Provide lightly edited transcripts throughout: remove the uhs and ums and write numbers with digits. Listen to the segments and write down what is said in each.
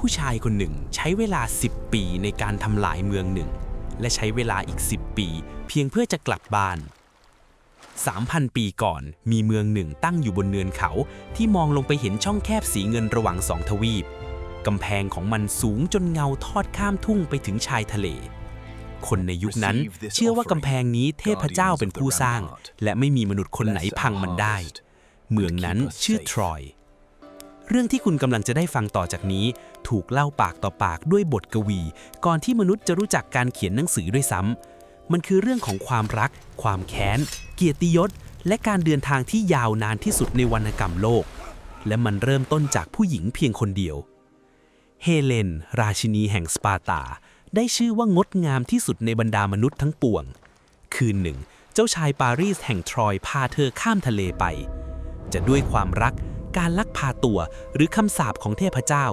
ผู้ชายคนหนึ่งใช้เวลา10 ปีในการทำลายเมืองหนึ่งและใช้เวลาอีก10 ปีเพียงเพื่อจะกลับบ้าน 3,000 ปีก่อนมีเมืองหนึ่งตั้งอยู่บนเนินเขาที่มองลงไปเห็นช่องแคบสีเงินระหว่าง2 ทวีปกำแพงของมันสูงจนเงาทอดข้ามทุ่งไปถึงชายทะเลคนในยุคนั้นเชื่อว่ากำแพงนี้เทพเจ้าเป็นผู้สร้างและไม่มีมนุษย์คนไหนพังมันได้เมืองนั้นชื่อทรอยเรื่องที่คุณกำลังจะได้ฟังต่อจากนี้ถูกเล่าปากต่อปากด้วยบทกวีก่อนที่มนุษย์จะรู้จักการเขียนหนังสือด้วยซ้ำมันคือเรื่องของความรักความแค้นเกียรติยศและการเดินทางที่ยาวนานที่สุดในวรรณกรรมโลกและมันเริ่มต้นจากผู้หญิงเพียงคนเดียวเฮเลนราชินีแห่งสปาร์ตาได้ชื่อว่างดงามที่สุดในบรรดามนุษย์ทั้งปวงคืนหนึ่งเจ้าชายปารีสแห่งทรอยพาเธอข้ามทะเลไปจะด้วยความรักการลักพาตัวหรือคำสาปของเทพเจ้า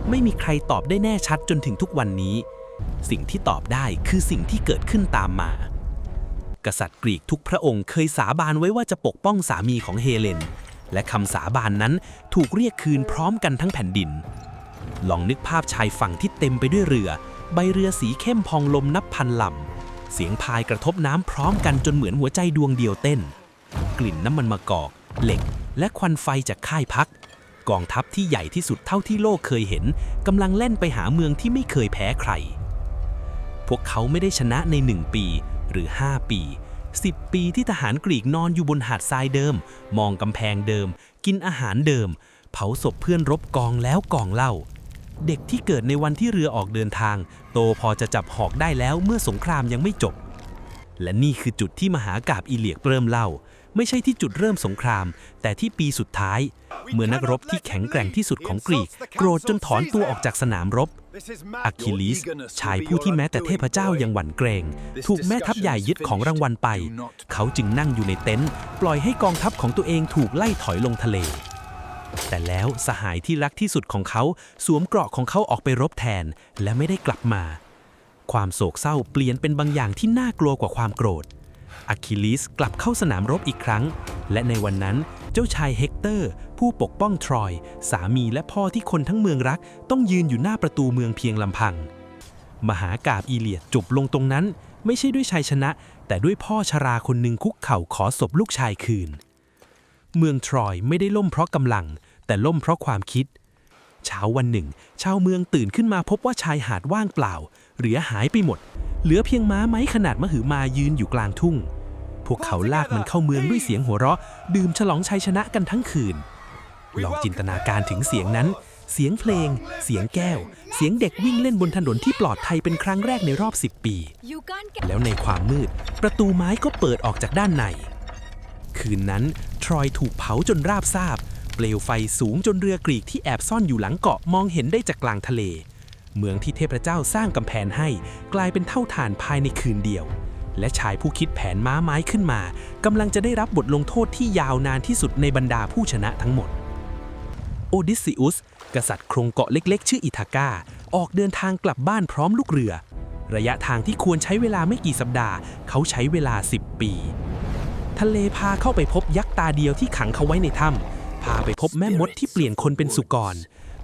ไม่มีใครตอบได้แน่ชัดจนถึงทุกวันนี้สิ่งที่ตอบได้คือสิ่งที่เกิดขึ้นตามมากษัตริย์กรีกทุกพระองค์เคยสาบานไว้ว่าจะปกป้องสามีของเฮเลนและคำสาบานนั้นถูกเรียกคืนพร้อมกันทั้งแผ่นดินลองนึกภาพชายฝั่งที่เต็มไปด้วยเรือใบเรือสีเข้มพองลมนับพันลำเสียงพายกระทบน้ำพร้อมกันจนเหมือนหัวใจดวงเดียวเต้นกลิ่นน้ำมันมะกอกเหล็กและควันไฟจากค่ายพักกองทัพที่ใหญ่ที่สุดเท่าที่โลกเคยเห็นกำลังเล่นไปหาเมืองที่ไม่เคยแพ้ใครพวกเขาไม่ได้ชนะใน1 ปีหรือ5 ปี10 ปีที่ทหารกรีกนอนอยู่บนหาดทรายเดิมมองกำแพงเดิมกินอาหารเดิมเผาศพเพื่อนรบกองแล้วกองเล่าเด็กที่เกิดในวันที่เรือออกเดินทางโตพอจะจับหอกได้แล้วเมื่อสงครามยังไม่จบและนี่คือจุดที่มหากาพย์อีเลียดเริ่มเล่าไม่ใช่ที่จุดเริ่มสงครามแต่ที่ปีสุดท้ายเมื่อนักรบที่แข็งแกร่งที่สุดของกรีกโกรธจนถอนตัวออกจากสนามรบอะคิลิสชายผู้ที่แม้แต่เทพเจ้ายังหวั่นเกรงถูกแม่ทัพใหญ่ยึดของรางวัลไปเขาจึงนั่งอยู่ในเต็นท์ปล่อยให้กองทัพของตัวเองถูกไล่ถอยลงทะเลแต่แล้วสหายที่รักที่สุดของเขาสวมเกราะของเขาออกไปรบแทนและไม่ได้กลับมาความโศกเศร้าเปลี่ยนเป็นบางอย่างที่น่ากลัวกว่าความโกรธอะคิลิสกลับเข้าสนามรบอีกครั้งและในวันนั้นเจ้าชายเฮกเตอร์ผู้ปกป้องทรอยสามีและพ่อที่คนทั้งเมืองรักต้องยืนอยู่หน้าประตูเมืองเพียงลำพังมหากาพย์อีเลียดจบลงตรงนั้นไม่ใช่ด้วยชัยชนะแต่ด้วยพ่อชราคนหนึ่งคุกเข่าขอศพลูกชายคืนเมืองทรอยไม่ได้ล่มเพราะกำลังแต่ล่มเพราะความคิดเช้าวันหนึ่งชาวเมืองตื่นขึ้นมาพบว่าชายหาดว่างเปล่าเรือหายไปหมดเหลือเพียงม้าไม้ขนาดมหึมายืนอยู่กลางทุ่งพวกเขาลากมันเข้าเมืองด้วยเสียงหัวเราะดื่มฉลองชัยชนะกันทั้งคืนลองจินตนาการถึงเสียงนั้นเสียงเพลงเสียงแก้วเสียงเด็กวิ่งเล่นบนถนนที่ปลอดภัยเป็นครั้งแรกในรอบ10 ปีแล้วในความมืดประตูไม้ก็เปิดออกจากด้านในคืนนั้นทรอยถูกเผาจนราบคาบเปลวไฟสูงจนเรือกรีกที่แอบซ่อนอยู่หลังเกาะมองเห็นได้จากกลางทะเลเมืองที่เทพเจ้าสร้างกำแพงให้กลายเป็นเท่าฐานภายในคืนเดียวและชายผู้คิดแผนม้าไม้ขึ้นมากำลังจะได้รับบทลงโทษที่ยาวนานที่สุดในบรรดาผู้ชนะทั้งหมดโอดิสซิอุสกษัตริย์โครงเกาะเล็กๆชื่ออิทากาออกเดินทางกลับบ้านพร้อมลูกเรือระยะทางที่ควรใช้เวลาไม่กี่สัปดาห์เขาใช้เวลา10 ปีทะเลพาเข้าไปพบยักษ์ตาเดียวที่ขังเขาไว้ในถ้ำพาไปพบแม่มดที่เปลี่ยนคนเป็นสุกร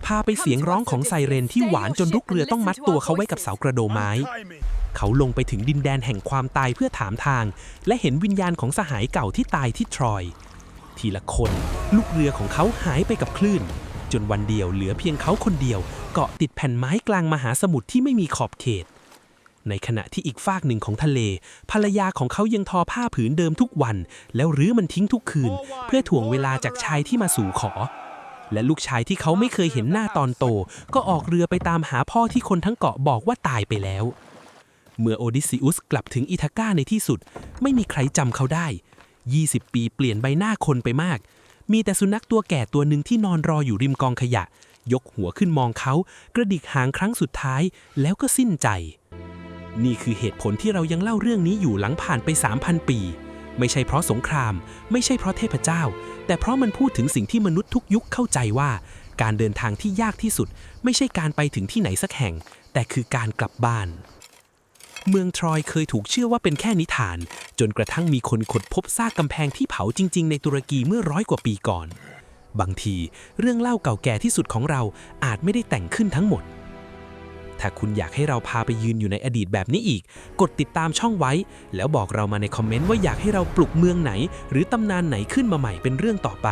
พาไปเสียงร้องของไซเรนที่หวานจนลูกเรือต้องมัดตัวเขาไว้กับเสากระโดงไม้เขาลงไปถึงดินแดนแห่งความตายเพื่อถามทางและเห็นวิญญาณของสหายเก่าที่ตายที่ทรอยทีละคนลูกเรือของเขาหายไปกับคลื่นจนวันเดียวเหลือเพียงเขาคนเดียวเกาะติดแผ่นไม้กลางมหาสมุทรที่ไม่มีขอบเขตในขณะที่อีกฟากหนึ่งของทะเลภรรยาของเขายังทอผ้าผืนเดิมทุกวันแล้วรื้อมันทิ้งทุกคืนเพื่อถ่วงเวลาจากชายที่มาสู่ขอและลูกชายที่เขาไม่เคยเห็นหน้าตอนโตก็ออกเรือไปตามหาพ่อที่คนทั้งเกาะบอกว่าตายไปแล้วเมื่อโอดิสซิอุสกลับถึงอิทากาในที่สุดไม่มีใครจำเขาได้20 ปีเปลี่ยนใบหน้าคนไปมากมีแต่สุนัขตัวแก่ตัวหนึ่งที่นอนรออยู่ริมกองขยะยกหัวขึ้นมองเขากระดิกหางครั้งสุดท้ายแล้วก็สิ้นใจนี่คือเหตุผลที่เรายังเล่าเรื่องนี้อยู่หลังผ่านไป 3,000 ปีไม่ใช่เพราะสงครามไม่ใช่เพราะเทพเจ้าแต่เพราะมันพูดถึงสิ่งที่มนุษย์ทุกยุคเข้าใจว่าการเดินทางที่ยากที่สุดไม่ใช่การไปถึงที่ไหนสักแห่งแต่คือการกลับบ้านเมืองทรอยเคยถูกเชื่อว่าเป็นแค่นิทานจนกระทั่งมีคนค้นพบซากกำแพงที่เผาจริงๆในตุรกีเมื่อ100 กว่าปีก่อนบางทีเรื่องเล่าเก่าแก่ที่สุดของเราอาจไม่ได้แต่งขึ้นทั้งหมด ถ้าคุณอยากให้เราพาไปยืนอยู่ในอดีตแบบนี้อีกกดติดตามช่องไว้แล้วบอกเรามาในคอมเมนต์ว่าอยากให้เราปลุกเมืองไหนหรือตำนานไหนขึ้นมาใหม่เป็นเรื่องต่อไป